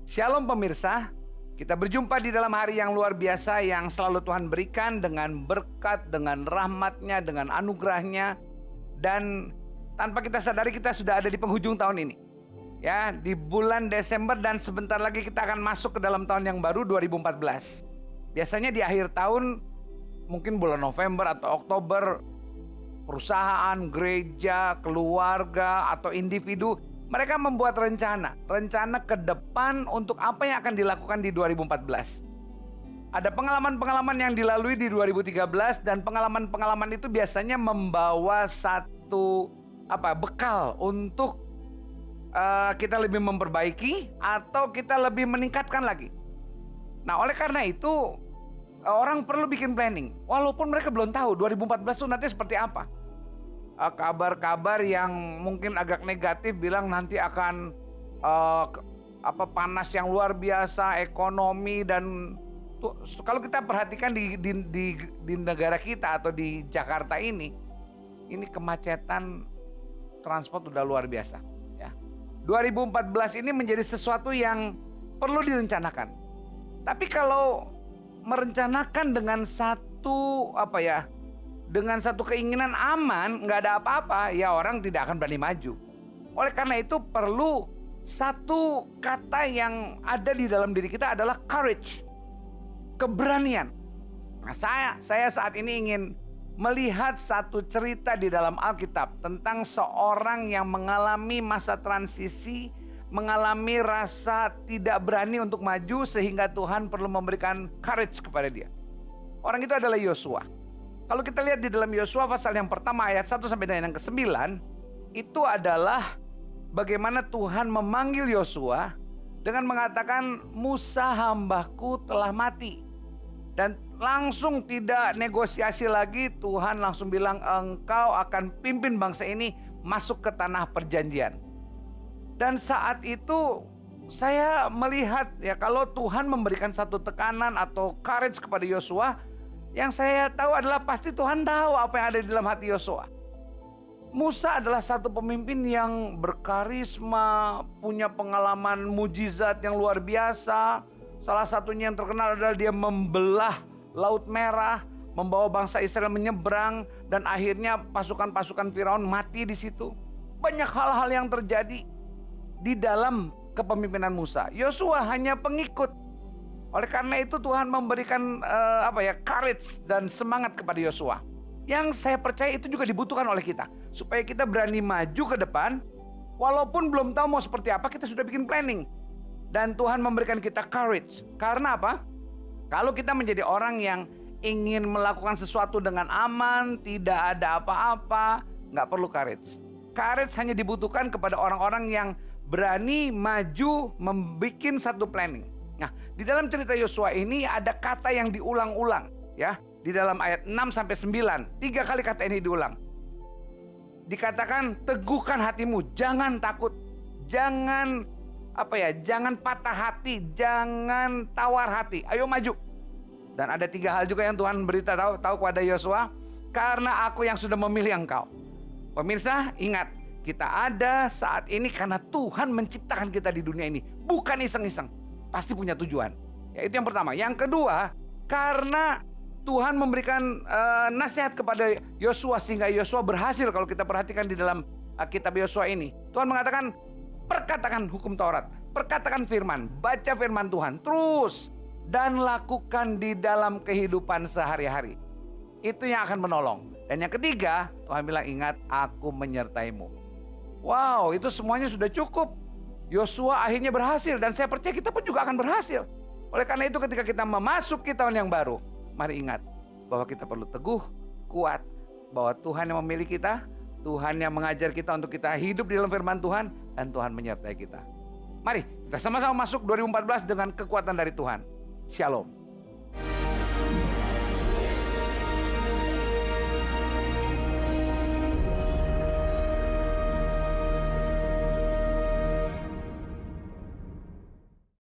Shalom pemirsa, kita berjumpa di dalam hari yang luar biasa yang selalu Tuhan berikan dengan berkat, dengan rahmat-Nya, dengan anugerah-Nya. Dan tanpa kita sadari kita sudah ada di penghujung tahun ini. Ya, di bulan Desember dan sebentar lagi kita akan masuk ke dalam tahun yang baru 2014. Biasanya di akhir tahun, mungkin bulan November atau Oktober, perusahaan, gereja, keluarga, atau individu mereka membuat rencana ke depan untuk apa yang akan dilakukan di 2014. Ada pengalaman-pengalaman yang dilalui di 2013 dan pengalaman-pengalaman itu biasanya membawa satu bekal untuk kita lebih memperbaiki atau kita lebih meningkatkan lagi. Nah, oleh karena itu orang perlu bikin planning walaupun mereka belum tahu 2014 itu nanti seperti apa. Kabar-kabar yang mungkin agak negatif bilang nanti akan panas yang luar biasa, ekonomi, dan kalau kita perhatikan di negara kita atau di Jakarta ini kemacetan transport udah luar biasa ya. 2014 ini menjadi sesuatu yang perlu direncanakan. Tapi kalau merencanakan dengan dengan satu keinginan aman, nggak ada apa-apa, ya orang tidak akan berani maju. Oleh karena itu perlu satu kata yang ada di dalam diri kita adalah courage, keberanian. Nah, saya saat ini ingin melihat satu cerita di dalam Alkitab tentang seorang yang mengalami masa transisi, mengalami rasa tidak berani untuk maju sehingga Tuhan perlu memberikan courage kepada dia. Orang itu adalah Yosua. Kalau kita lihat di dalam Yosua pasal yang pertama ayat 1 sampai dengan yang ke-9, itu adalah bagaimana Tuhan memanggil Yosua dengan mengatakan Musa hambaku telah mati. Dan langsung tidak negosiasi lagi, Tuhan langsung bilang engkau akan pimpin bangsa ini masuk ke tanah perjanjian. Dan saat itu saya melihat ya kalau Tuhan memberikan satu tekanan atau courage kepada Yosua, yang saya tahu adalah pasti Tuhan tahu apa yang ada di dalam hati Yosua. Musa adalah satu pemimpin yang berkarisma, punya pengalaman mujizat yang luar biasa. Salah satunya yang terkenal adalah dia membelah Laut Merah, membawa bangsa Israel menyeberang, dan akhirnya pasukan-pasukan Firaun mati di situ. Banyak hal-hal yang terjadi di dalam kepemimpinan Musa. Yosua hanya pengikut. Oleh karena itu Tuhan memberikan courage dan semangat kepada Yosua. Yang saya percaya itu juga dibutuhkan oleh kita. Supaya kita berani maju ke depan. Walaupun belum tahu mau seperti apa, kita sudah bikin planning. Dan Tuhan memberikan kita courage. Karena apa? Kalau kita menjadi orang yang ingin melakukan sesuatu dengan aman, tidak ada apa-apa, nggak perlu courage. Courage hanya dibutuhkan kepada orang-orang yang berani maju membuat satu planning. Nah, di dalam cerita Yosua ini ada kata yang diulang-ulang ya. Di dalam ayat 6 sampai 9, 3 kali kata ini diulang. Dikatakan teguhkan hatimu, jangan takut. Jangan jangan patah hati, jangan tawar hati. Ayo maju. Dan ada 3 hal juga yang Tuhan beritahu kepada Yosua, karena aku yang sudah memilih engkau. Pemirsa, ingat, kita ada saat ini karena Tuhan menciptakan kita di dunia ini, bukan iseng-iseng. Pasti punya tujuan. Ya, itu yang pertama. Yang kedua, karena Tuhan memberikan nasihat kepada Yosua sehingga Yosua berhasil. Kalau kita perhatikan di dalam kitab Yosua ini, Tuhan mengatakan perkatakan hukum Taurat, perkatakan firman, baca firman Tuhan terus dan lakukan di dalam kehidupan sehari-hari. Itu yang akan menolong. Dan yang ketiga, Tuhan bilang ingat aku menyertaimu. Wow, itu semuanya sudah cukup. Yosua akhirnya berhasil dan saya percaya kita pun juga akan berhasil. Oleh karena itu ketika kita memasuki tahun yang baru, mari ingat bahwa kita perlu teguh, kuat, bahwa Tuhan yang memilih kita, Tuhan yang mengajar kita untuk kita hidup di dalam firman Tuhan, dan Tuhan menyertai kita. Mari kita sama-sama masuk 2014 dengan kekuatan dari Tuhan. Shalom.